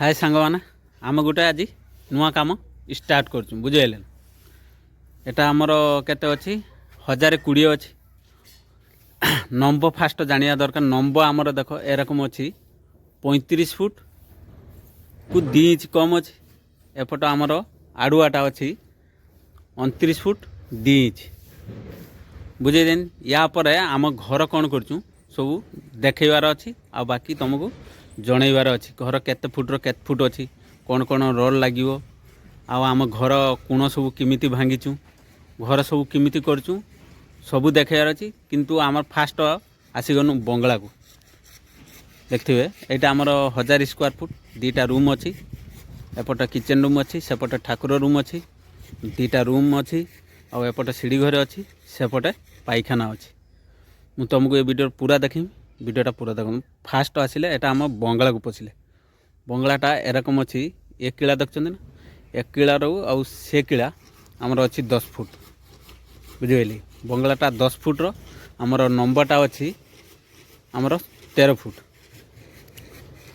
हाय सांग मैंने आम गोटे आज नुआ कम स्टार्ट कर बुझेल एटा आमर केते अच्छी 1020 अच्छी नंबर फास्ट जानिया दरकार नंबर आमर देख एरकम अच्छी 35 फुट को 2 इंच कम अच्छी एपट आमर आड़ुआटा अच्छी 29 फुट 2 इंच बुझेदेन या पर आम घर कौन कर सब देखवार अच्छी आ बाकी तुमको जनइबार अच्छी घर केते फुट्र केते फुट अच्छी कौन कौन रोल लगे आम घर कोण सब किमिति भांगीचु घर सब किमिति करचु सबू देखार अच्छी किंतु आम फास्ट आसीगनु बंगला को देखते यहाँ आमर 1000 स्क्वायर फुट 2टा रूम अच्छी एपट किचन रूम अच्छी सेपटे ठाकुर रूम अच्छी 2टा रूम अच्छी और एपटे सीढ़ी घर अच्छी सेपटे पाइखाना अच्छी मु तुमको ये वीडियो पूरा देखी वीडियोटा पूरा देख फास्ट आसिले एटा आम बंगला को पशिले बंगलाटा एरकम अच्छी एक किला देखते ना एक किलार आउ से किला आमर अच्छी 10 फुट बुझे बंगलाटा 10 फुट्र आमर नंबरटा अच्छी आमर 13 फुट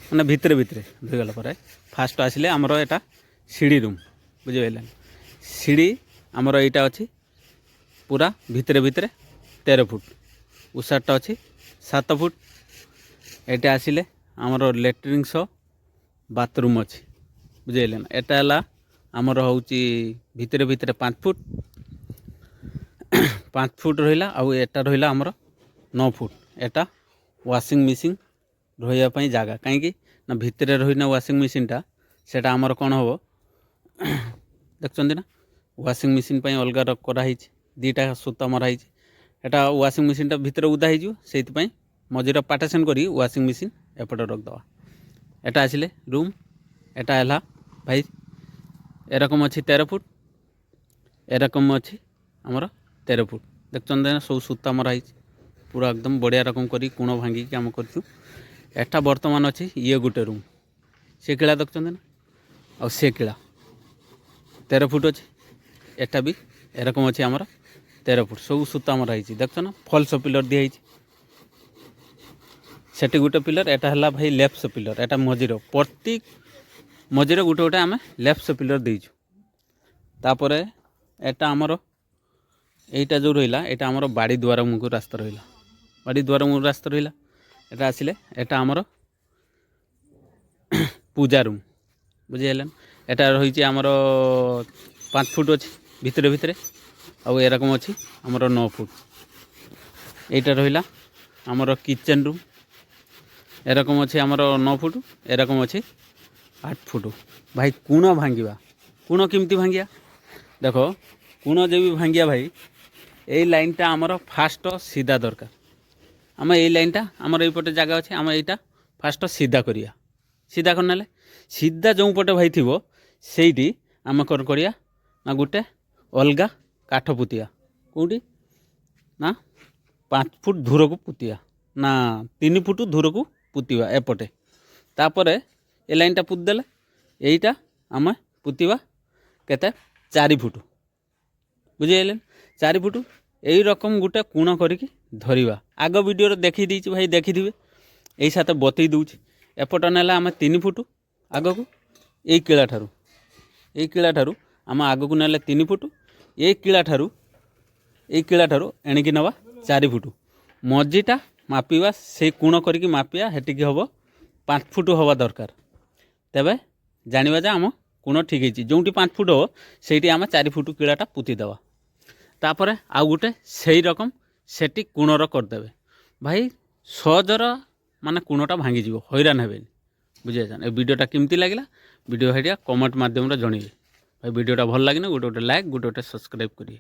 मैंने भितरे भितरे धोईगला पर फास्ट आसिले आमर एटा सीढ़ी रूम बुझे सीढ़ी आमर यहाँ अच्छी पूरा भितरे भितरे 13 फुट उषाटा अच्छी 7 फुट एटा आसिले आमर लेट्रिन सह बाथरूम अच्छी बुझे ना एटा है आमर हूँ भितरे भितरे 5 फुट 5 फुट रहा आउ एटा रहा आमर 9 फुट एटा वाशिंग मेसीन रही जगह कहीं ना भितर रही वाशिंग मेसीनटा सेटा आमर कौन हम देखते ना वाशिंग मेसीन अलग कराई 2टा सूता मराई एटा वाशिंग मेसीनटा भितर उदा हो मझीर पार्टीशन करी वाशिंग मेसीन एपटे रखदवा एटा आसिले रूम एटा है भाई एरकम अच्छी 13 फुट एरकम अच्छी आमर 13 फुट देखते ना सब सूता मराई पूरा एकदम बढ़िया रकम करी कोण भांगिक आम करटा बर्तमान अच्छी ये गोटे रूम से किला देखते ना आ से किला 13 फुट अच्छी एटा भी एरकम अच्छी आमर 13 फुट सब सूता मराई देखते ना फल्स पिलर दिखाई सेटी गोटे पिलर एटा है भाई लेफ्ट पिलर एटा मझीर प्रति मझीर गोटे गोटे आम लेफ्ट पिलर देचु तापर एटा आमर यहीटा जो रहा यहाँ आमर बाड़ी द्वार मुख रास्ता रहा बाड़ी द्वार मुख रास्ता रहा एटा आसिले एटा आमर पूजा रूम बुझेगा एटा रही आमर 5 फुट अच्छी भितरे भितरे आउ एरकम अच्छी आमर 9 फुट यहीटा रहा आमर किचन रूम एरकम अच्छी आमर 9 फुट एरकम अच्छी 8 फुट भाई कोण भांगा कोण केमती भांगिया देख कोण जो भी भांगिया भाई यही लाइनटा आमर फास्ट सीधा दरकार आम यही लाइनटा आमर यपटे जगह अच्छे आम यहाँ फास्ट सीधा करिया सीधा करना सीधा जो पटे भाई थी से आम कौन करिया ना गोटे अलगा काठ पुतिया कौटी ना 5 फुट दूर को पुतिया ना 3 फुट दूर को पुतिवा एपटे तापर ए लाइनटा पुतिदेले यहीटा आम पुतिवा केते 4 फुट बुझेल 4 फुट यही रकम गोटे कोण करिकी धरिवा आग वीडियो देखी देछि भाई देखी थे यही साथ बतई दूची एपट नेला आम 3 फुट आग को यही किला ठारू आम आग को नेले 3 फुट यही किला ठारू एणिकी नवा 4 फुट मझीटा मापिवा से कोण करिकी मापिया हेटिकी हम 5 फुट हवा दरकार तेबे जानिबा जे आम कोण ठीक है जो 5 फुट हो से आम 4 फुट किलाटा पुतिदेवा तापर आउ गोटे से रकम सेटी कोणर करदे भाई सहजर माने कोणटा भांगीज हैरान हे बुझे जान वीडियोटा केमती लगे वीडियो हेरिया कमेंट माध्यम जनइबे भाई वीडियोटा भल लगे गोटे गोटे लाइक गोटे गोटे सब्सक्राइब करिए।